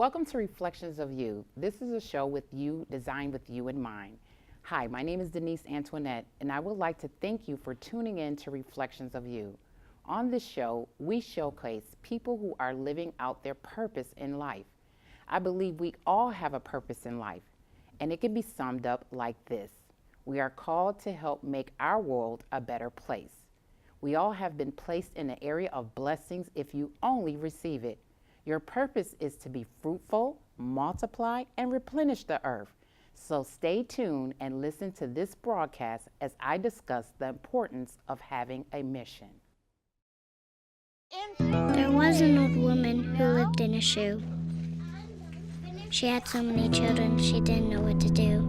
Welcome to Reflections of You. This is a show with you, designed with you in mind. Hi, my name is Denise Antoinette, and I would like to thank you for tuning in to Reflections of You. On this show, we showcase people who are living out their purpose in life. I believe we all have a purpose in life, and it can be summed up like this. We are called to help make our world a better place. We all have been placed in an area of blessings if you only receive it. Your purpose is to be fruitful, multiply, and replenish the earth. So stay tuned and listen to this broadcast as I discuss the importance of having a mission. There was an old woman who lived in a shoe. She had so many children, she didn't know what to do.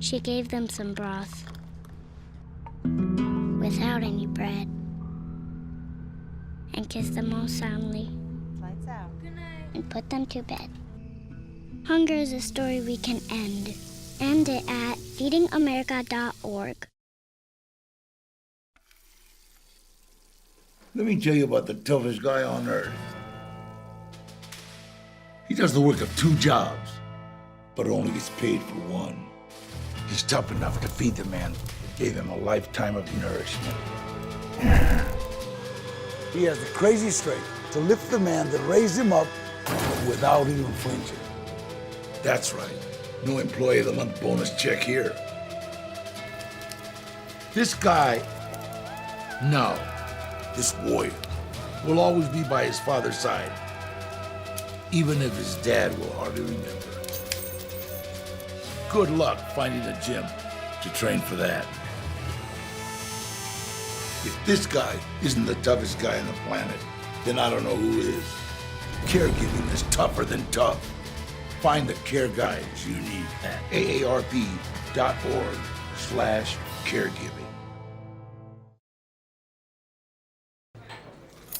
She gave them some broth without any bread and kissed them all soundly. Lights out. Good night. And put them to bed. Hunger is a story we can end. End it at feedingamerica.org. Let me tell you about the toughest guy on earth. He does the work of 2 jobs, but only gets paid for one. He's tough enough to feed the man who gave him a lifetime of nourishment. He has the crazy strength to lift the man that raised him up without even flinching. That's right. No Employee of the Month bonus check here. This guy, no, this warrior, will always be by his father's side, even if his dad will hardly remember. Good luck finding a gym to train for that. If this guy isn't the toughest guy on the planet, then I don't know who is. Caregiving is tougher than tough. Find the care guides you need at aarp.org/caregiving.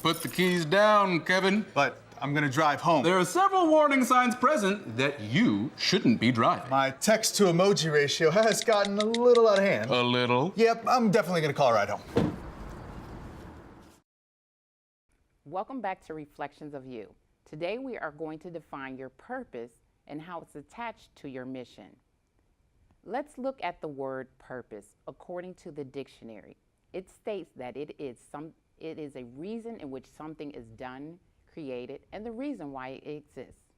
Put the keys down, Kevin. But I'm gonna drive home. There are several warning signs present that you shouldn't be driving. My text to emoji ratio has gotten a little out of hand. A little. Yep, I'm definitely gonna call a ride home. Welcome back to Reflections of You. Today we are going to define your purpose and how it's attached to your mission. Let's look at the word purpose. According to the dictionary, it states that it is a reason in which something is done, created, and the reason why it exists.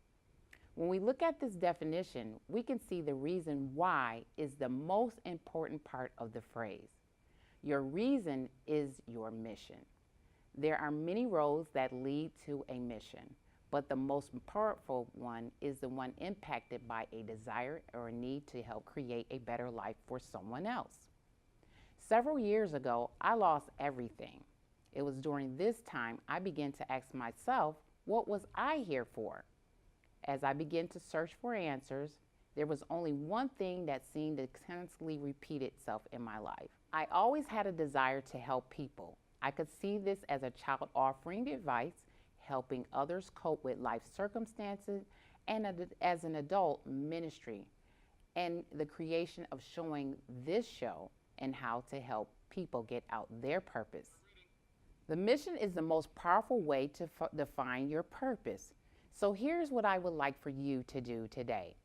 When we look at this definition, we can see the reason why is the most important part of the phrase. Your reason is your mission. There are many roads that lead to a mission, but the most powerful one is the one impacted by a desire or a need to help create a better life for someone else. Several years ago, I lost everything. It was during this time I began to ask myself, what was I here for? As I began to search for answers, there was only one thing that seemed to constantly repeat itself in my life. I always had a desire to help people. I could see this as a child offering advice, helping others cope with life circumstances, and as an adult, ministry, and the creation of showing this show and how to help people get out their purpose. The mission is the most powerful way to define your purpose. So here's what I would like for you to do today.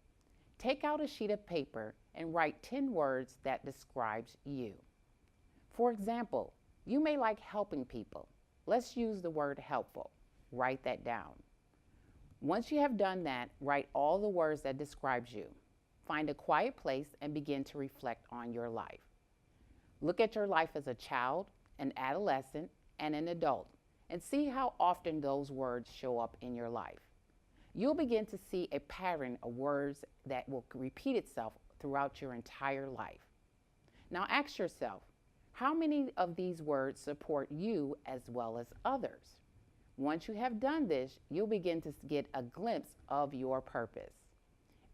Take out a sheet of paper and write 10 words that describes you. For example, you may like helping people. Let's use the word helpful. Write that down. Once you have done that, write all the words that describes you. Find a quiet place and begin to reflect on your life. Look at your life as a child, an adolescent, and an adult, and see how often those words show up in your life. You'll begin to see a pattern of words that will repeat itself throughout your entire life. Now ask yourself, how many of these words support you as well as others? Once you have done this, you'll begin to get a glimpse of your purpose.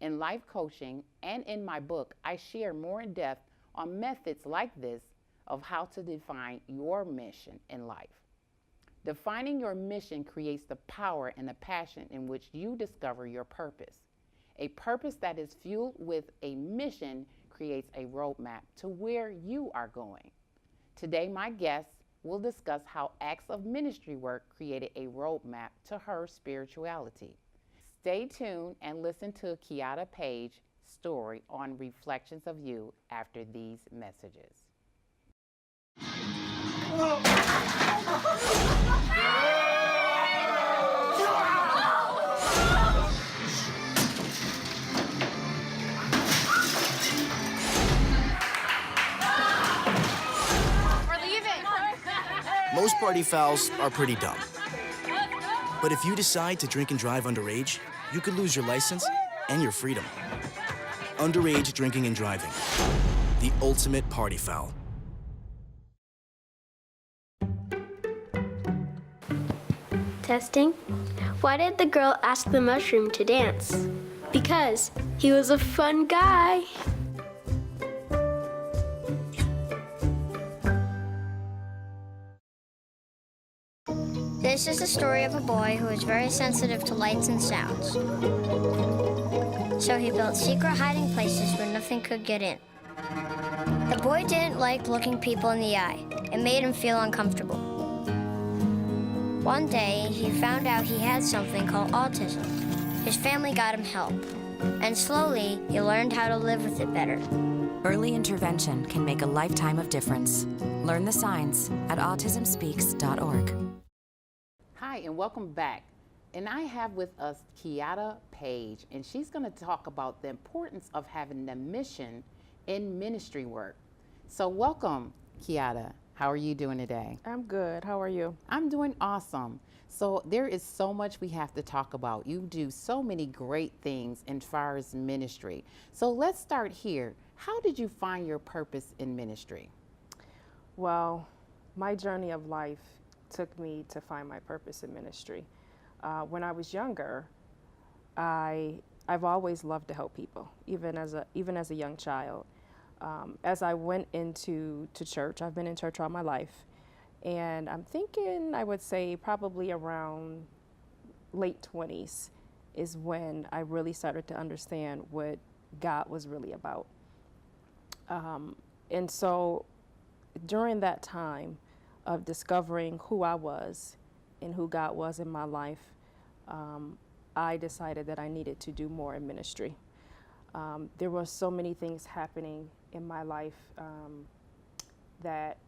In life coaching and in my book, I share more in depth on methods like this of how to define your mission in life. Defining your mission creates the power and the passion in which you discover your purpose. A purpose that is fueled with a mission creates a roadmap to where you are going. Today, my guest, we'll discuss how acts of ministry work created a roadmap to her spirituality. Stay tuned and listen to Kiata Page's story on Reflections of You after these messages. Most party fouls are pretty dumb. But if you decide to drink and drive underage, you could lose your license and your freedom. Underage drinking and driving. The ultimate party foul. Testing. Why did the girl ask the mushroom to dance? Because he was a fun guy. This is the story of a boy who was very sensitive to lights and sounds. So he built secret hiding places where nothing could get in. The boy didn't like looking people in the eye. It made him feel uncomfortable. One day, he found out he had something called autism. His family got him help. And slowly, he learned how to live with it better. Early intervention can make a lifetime of difference. Learn the signs at autismspeaks.org. Hi, and welcome back. And I have with us Kiata Page, and she's going to talk about the importance of having a mission in ministry work. So welcome, Kiata. How are you doing today? I'm good. How are you? I'm doing awesome. So there is so much we have to talk about. You do so many great things as far as ministry. So let's start here. How did you find your purpose in ministry? Well, my journey of life took me to find my purpose in ministry. When I was younger, I've always loved to help people, even as a young child. As I went into church, I've been in church all my life, and I'm thinking I would say probably around late 20s is when I really started to understand what God was really about. And so during that time of discovering who I was and who God was in my life, I decided that I needed to do more in ministry. There were so many things happening in my life that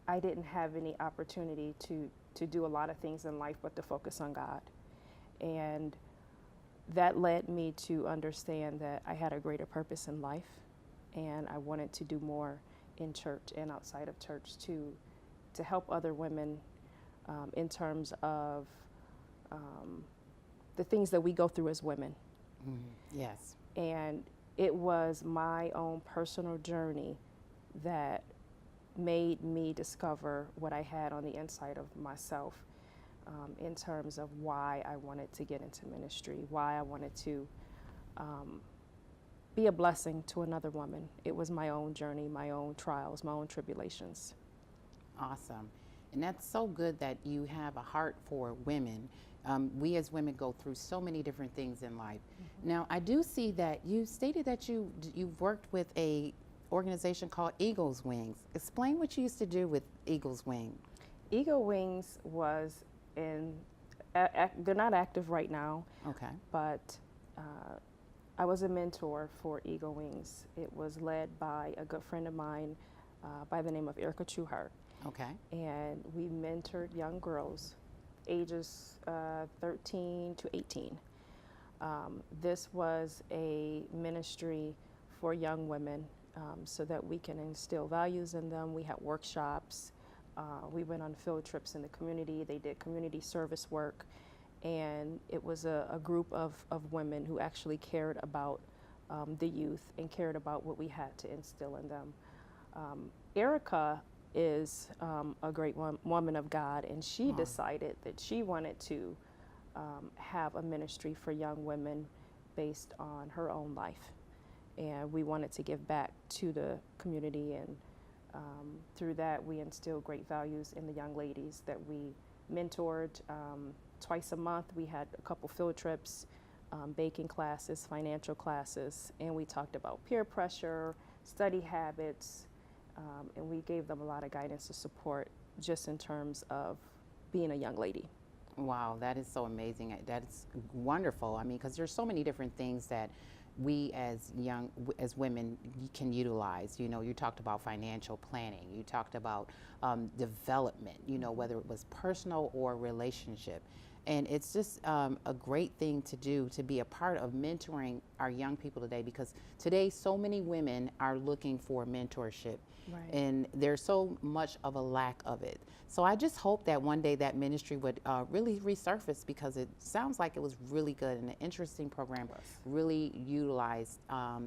I didn't have any opportunity to do a lot of things in life but to focus on God. And that led me to understand that I had a greater purpose in life, and I wanted to do more in church and outside of church to help other women in terms of the things that we go through as women. Mm-hmm. Yes. And it was my own personal journey that made me discover what I had on the inside of myself in terms of why I wanted to get into ministry, why I wanted to be a blessing to another woman. It was my own journey, my own trials, my own tribulations. Awesome. And that's so good that you have a heart for women. We as women go through so many different things in life. Mm-hmm. Now, I do see that you stated that you've worked with a organization called Eagle's Wings. Explain what you used to do with Eagle's Wings. Eagle Wings was they're not active right now. Okay. But I was a mentor for Eagle Wings. It was led by a good friend of mine by the name of Erica Trueheart. Okay. And we mentored young girls ages 13 to 18. This was a ministry for young women so that we can instill values in them. We had workshops. We went on field trips in the community. They did community service work. And it was a group of women who actually cared about the youth and cared about what we had to instill in them. Erica is a great woman of God, and she decided that she wanted to have a ministry for young women based on her own life. And we wanted to give back to the community, and through that we instilled great values in the young ladies that we mentored. Twice a month we had a couple field trips, baking classes, financial classes, and we talked about peer pressure, study habits, and we gave them a lot of guidance to support just in terms of being a young lady. Wow, that is so amazing. That's wonderful. I mean, because there's so many different things that we as women can utilize. You know, you talked about financial planning. You talked about development, you know, whether it was personal or relationship. And it's just a great thing to do, to be a part of mentoring our young people today, because today so many women are looking for mentorship. Right. And there's so much of a lack of it. So I just hope that one day that ministry would really resurface, because it sounds like it was really good and an interesting program, really utilized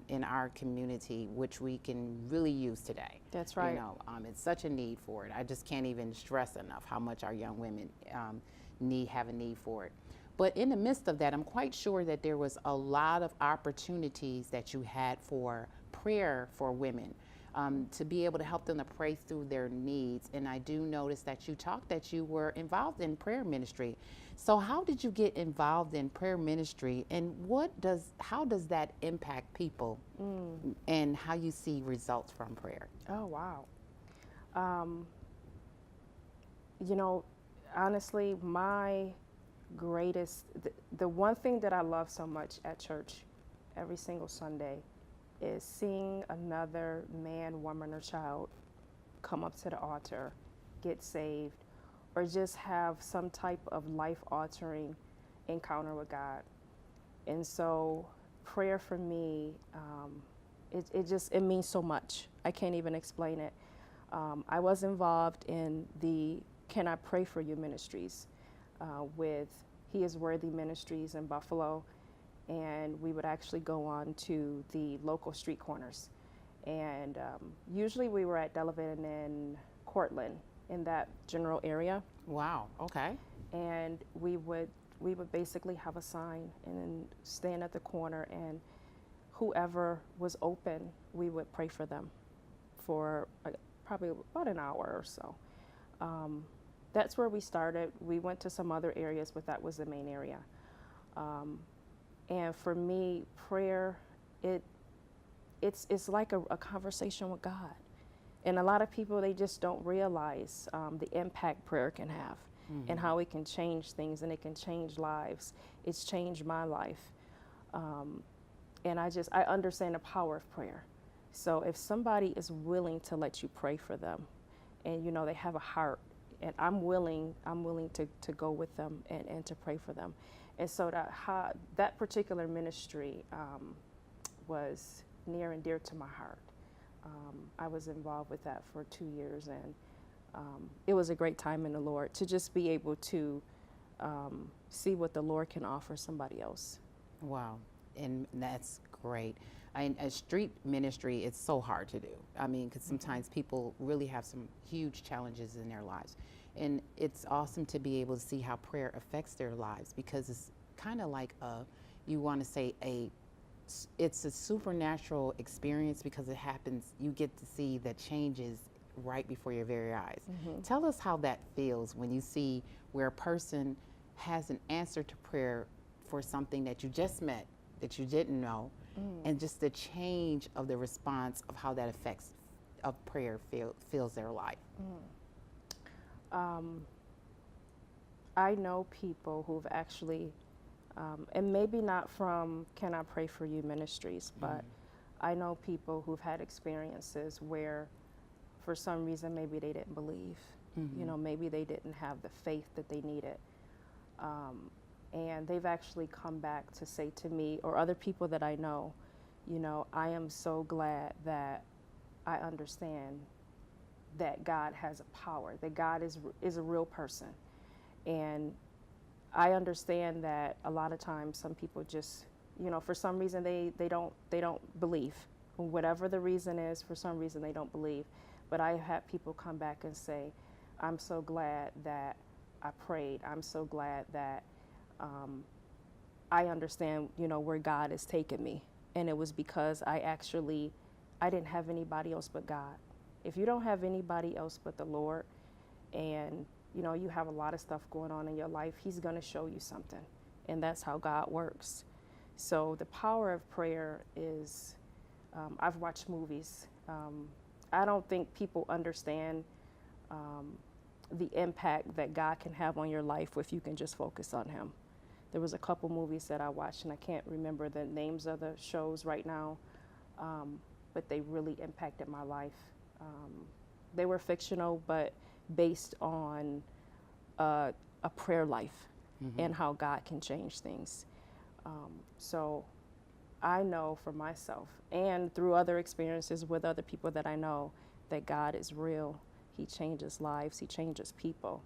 in our community, which we can really use today. That's right. You know, it's such a need for it. I just can't even stress enough how much our young women have a need for it. But in the midst of that, I'm quite sure that there was a lot of opportunities that you had for prayer for women, to be able to help them to pray through their needs. And I do notice that you talked that you were involved in prayer ministry. So how did you get involved in prayer ministry, and how does that impact people and how you see results from prayer? Oh, wow. You know, honestly, my greatest, the one thing that I love so much at church every single Sunday is seeing another man, woman, or child come up to the altar, get saved, or just have some type of life-altering encounter with God. And so prayer for me, it means so much. I can't even explain it. I was involved in the Can I Pray For You ministries with He Is Worthy Ministries in Buffalo, and we would actually go on to the local street corners. And usually we were at Delavan and Cortland, in that general area. Wow, okay. And we would basically have a sign and then stand at the corner, and whoever was open, we would pray for them for probably about an hour or so. That's where we started. We went to some other areas, but that was the main area. And for me, prayer, it's like a conversation with God. And a lot of people, they just don't realize the impact prayer can have, and how it can change things, and it can change lives. It's changed my life. And I understand the power of prayer. So if somebody is willing to let you pray for them, and you know they have a heart, and I'm willing to go with them and to pray for them. And so that particular ministry was near and dear to my heart. I was involved with that for 2 years, and it was a great time in the Lord to just be able to see what the Lord can offer somebody else. Wow, and that's great. A street ministry, it's so hard to do. I mean, because sometimes people really have some huge challenges in their lives. And it's awesome to be able to see how prayer affects their lives, because it's kind of like it's a supernatural experience, because it happens, you get to see the changes right before your very eyes. Tell us how that feels when you see where a person has an answer to prayer for something that you just met, that you didn't know, and just the change of the response of how that affects of prayer feels their life. I know people who've actually, and maybe not from Can I Pray For You ministries, but I know people who've had experiences where for some reason maybe they didn't believe, you know, maybe they didn't have the faith that they needed. And they've actually come back to say to me, or other people that I know, you know, I am so glad that I understand that God has a power, that God is a real person. And I understand that a lot of times some people just, you know, for some reason they don't believe. Whatever the reason is, for some reason they don't believe. But I have had people come back and say, I'm so glad that I prayed. I'm so glad that I understand, you know, where God has taken me. And it was because I didn't have anybody else but God. If you don't have anybody else but the Lord, and you know, you have a lot of stuff going on in your life, He's going to show you something. And that's how God works. So the power of prayer is, I've watched movies. I don't think people understand the impact that God can have on your life if you can just focus on Him. There was a couple movies that I watched, and I can't remember the names of the shows right now, but they really impacted my life. They were fictional, but based on a prayer life and how God can change things. So I know for myself, and through other experiences with other people that I know, that God is real. He changes lives, He changes people.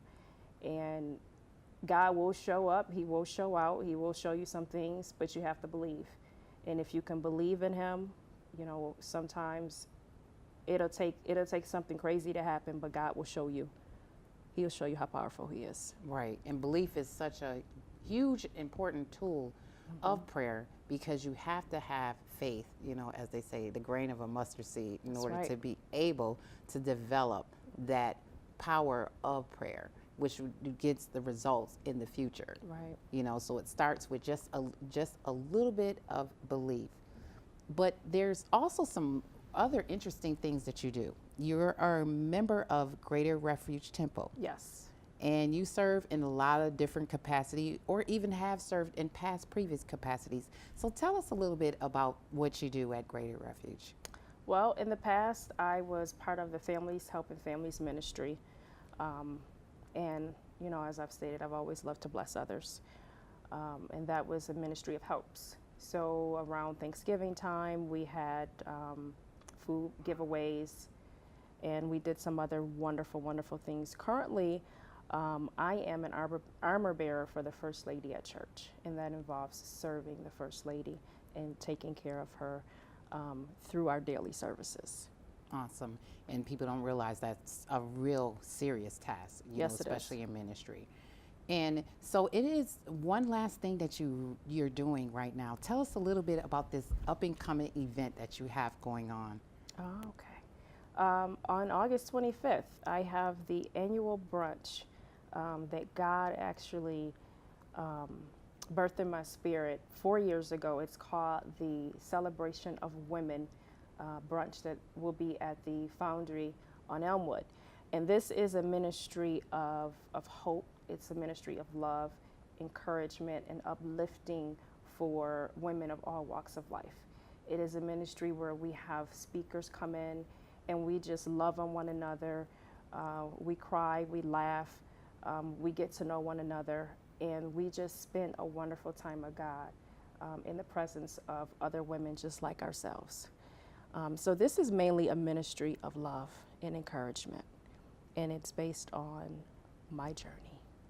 And God will show up, He will show out, He will show you some things, but you have to believe. And if you can believe in Him, you know, sometimes it'll take something crazy to happen, but God will show you. He'll show you how powerful He is. Right, and belief is such a huge, important tool of prayer, because you have to have faith, you know, as they say, the grain of a mustard seed, in order to be able to develop that power of prayer, which gets the results in the future. Right. You know, so it starts with just a little bit of belief. But there's also some other interesting things that you do. You're a member of Greater Refuge Temple. Yes. And you serve in a lot of different capacity, or even have served in previous capacities. So tell us a little bit about what you do at Greater Refuge. Well, in the past, I was part of the Helping Families ministry. And, you know, as I've stated, I've always loved to bless others. And that was a ministry of helps. So around Thanksgiving time, we had food giveaways, and we did some other wonderful, wonderful things. Currently, I am an armor bearer for the First Lady at church, and that involves serving the First Lady and taking care of her through our daily services. Awesome. And people don't realize that's a real serious task, you know, especially in ministry. And so it is one last thing that you're doing right now. Tell us a little bit about this up-and-coming event that you have going on. Oh, okay. On August 25th, I have the annual brunch that God actually birthed in my spirit 4 years ago. It's called the Celebration of Women brunch that will be at the Foundry on Elmwood. And this is a ministry of hope. It's a ministry of love, encouragement, and uplifting for women of all walks of life. It is a ministry where we have speakers come in and we just love on one another. We cry, we laugh, we get to know one another, and we just spend a wonderful time with God in the presence of other women just like ourselves. So this is mainly a ministry of love and encouragement, and it's based on my journey.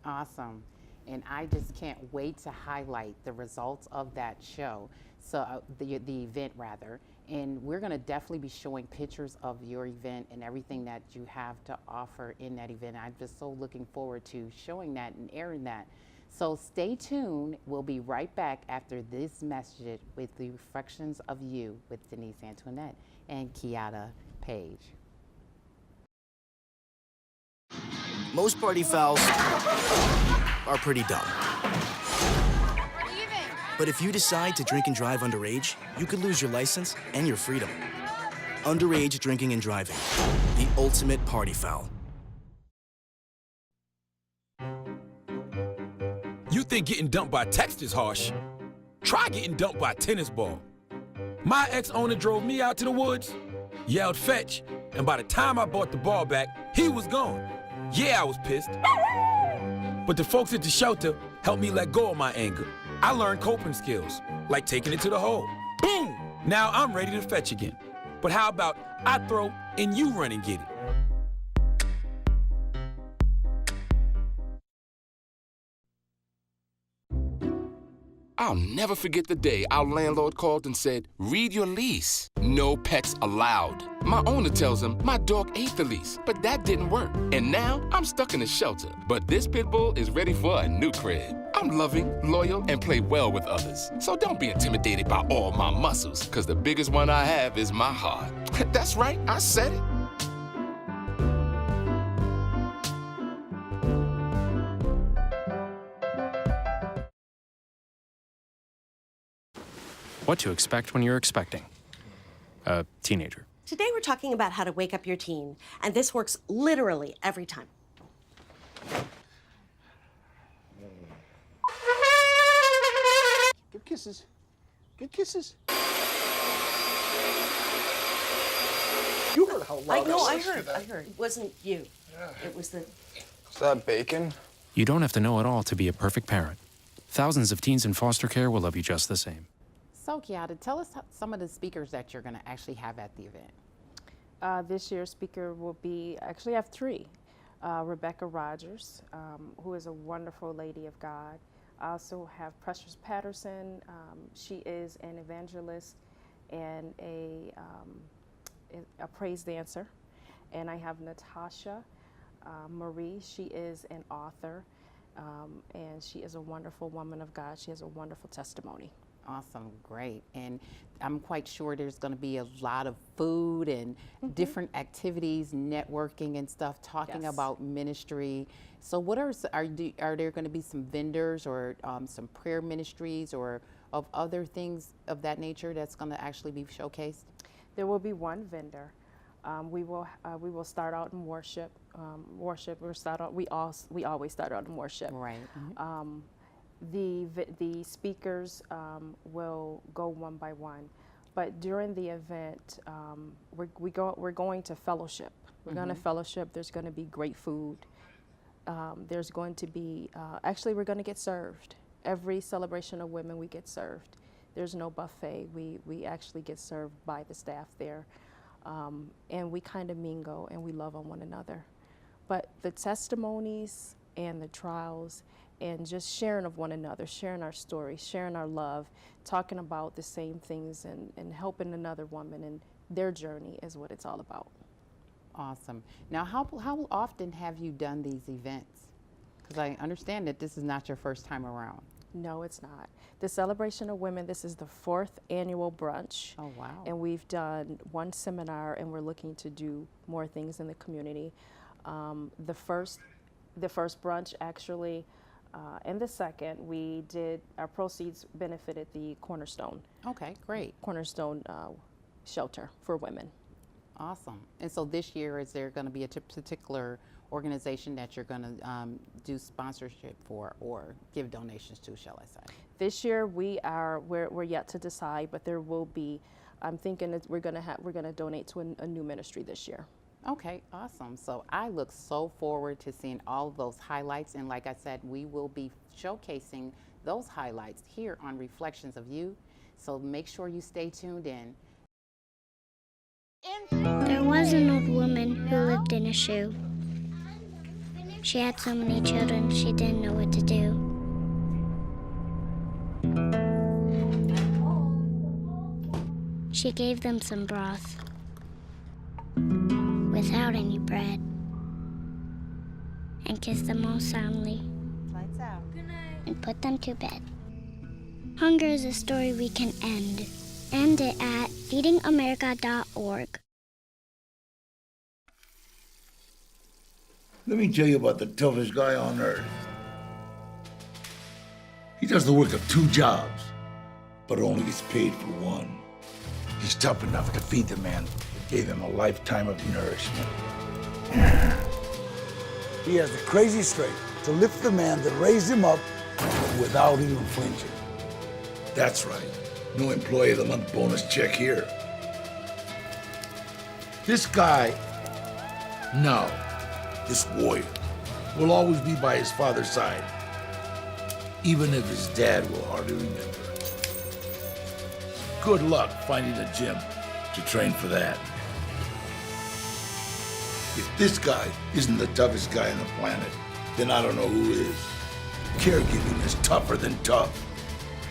Awesome. And I just can't wait to highlight the results of that show, so the event rather. And we're going to definitely be showing pictures of your event and everything that you have to offer in that event. I'm just so looking forward to showing that and airing that. So stay tuned. We'll be right back after this message with the Reflections of You with Denise Antoinette and Kiata Page. Most party fouls are pretty dumb. But if you decide to drink and drive underage, you could lose your license and your freedom. Underage drinking and driving, the ultimate party foul. You think getting dumped by text is harsh? Try getting dumped by a tennis ball. My ex-owner drove me out to the woods, yelled fetch, and by the time I brought the ball back, he was gone. Yeah, I was pissed. But the folks at the shelter helped me let go of my anger. I learned coping skills, like taking it to the hole. Boom! Now I'm ready to fetch again. But how about I throw and you run and get it? I'll never forget the day our landlord called and said, "Read your lease. No pets allowed." My owner tells him my dog ate the lease, but that didn't work. And now I'm stuck in a shelter. But this pit bull is ready for a new crib. I'm loving, loyal, and play well with others. So don't be intimidated by all my muscles, because the biggest one I have is my heart. That's right, I said it. What to expect when you're expecting a teenager. Today we're talking about how to wake up your teen, and this works literally every time. kisses. Good kisses. You heard how loud I heard. It wasn't you. It was the... Is that bacon? You don't have to know it all to be a perfect parent. Thousands of teens in foster care will love you just the same. So, Kiata, tell us some of the speakers that you're going to actually have at the event. This year's speaker will be, actually I have three. Rebecca Rogers, who is a wonderful lady of God. I also have Precious Patterson. She is an evangelist and a praise dancer. And I have Natasha Marie. She is an author, and she is a wonderful woman of God. She has a wonderful testimony. Awesome, great. And I'm quite sure there's going to be a lot of food and different activities, networking and stuff, talking about ministry. So what are there going to be some vendors or some prayer ministries or of other things of that nature that's going to actually be showcased? There will be one vendor. We will start out in worship. We always start out in worship. Right. The speakers will go one by one, but during the event, we're going to fellowship. We're going to fellowship. There's going to be great food. There's going to be actually we're going to get served. Every celebration of women, we get served. There's no buffet. We actually get served by the staff there, and we kind of mingle and we love on one another. But the testimonies and the trials and just sharing of one another, sharing our stories, sharing our love, talking about the same things and helping another woman in their journey is what it's all about. Awesome. Now, how often have you done these events? Because I understand that this is not your first time around. No, it's not. The Celebration of Women, this is the 4th annual brunch. Oh, wow. And we've done one seminar, and we're looking to do more things in the community. The first brunch, actually, and the second, we did, our proceeds benefited the Cornerstone. Okay, great. Cornerstone shelter for women. Awesome. And so this year, is there going to be a particular organization that you're going to do sponsorship for or give donations to, shall I say? This year we're yet to decide, but there will be. I'm thinking that we're going to donate to a new ministry this year. Okay, awesome. So I look so forward to seeing all of those highlights, and like I said, we will be showcasing those highlights here on Reflections of You. So make sure you stay tuned in. There was an old woman who lived in a shoe. She had so many children, she didn't know what to do. She gave them some broth without any bread and kissed them all soundly. Lights out. Good night. And put them to bed. Hunger is a story we can end. End it at feedingamerica.org. Let me tell you about the toughest guy on earth. He does the work of 2 jobs, but only gets paid for one. He's tough enough to feed the man that gave him a lifetime of nourishment. He has the crazy strength to lift the man that raised him up without even flinching. That's right. No Employee of the Month bonus check here. This guy, no, this warrior, will always be by his father's side, even if his dad will hardly remember. Good luck finding a gym to train for that. If this guy isn't the toughest guy on the planet, then I don't know who is. Caregiving is tougher than tough.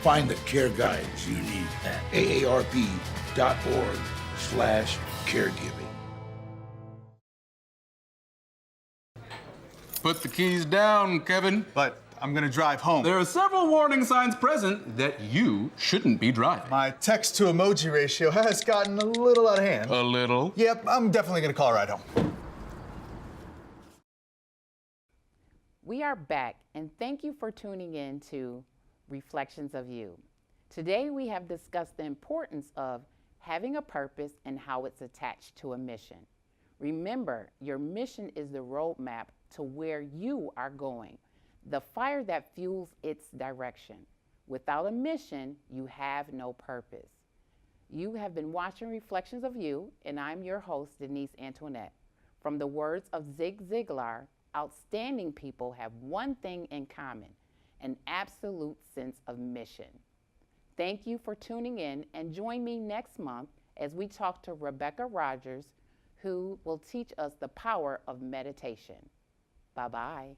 Find the care guides you need at aarp.org/caregiving. Put the keys down, Kevin. But I'm gonna drive home. There are several warning signs present that you shouldn't be driving. My text to emoji ratio has gotten a little out of hand. A little? Yep, I'm definitely gonna call a ride home. We are back, and thank you for tuning in to Reflections of You. Today we have discussed the importance of having a purpose and how it's attached to a mission. Remember, your mission is the roadmap to where you are going, the fire that fuels its direction. Without a mission, you have no purpose. You have been watching Reflections of You, and I'm your host, Denise Antoinette. From the words of Zig Ziglar, outstanding people have one thing in common, an absolute sense of mission. Thank you for tuning in, and join me next month as we talk to Rebecca Rogers, who will teach us the power of meditation. Bye-bye.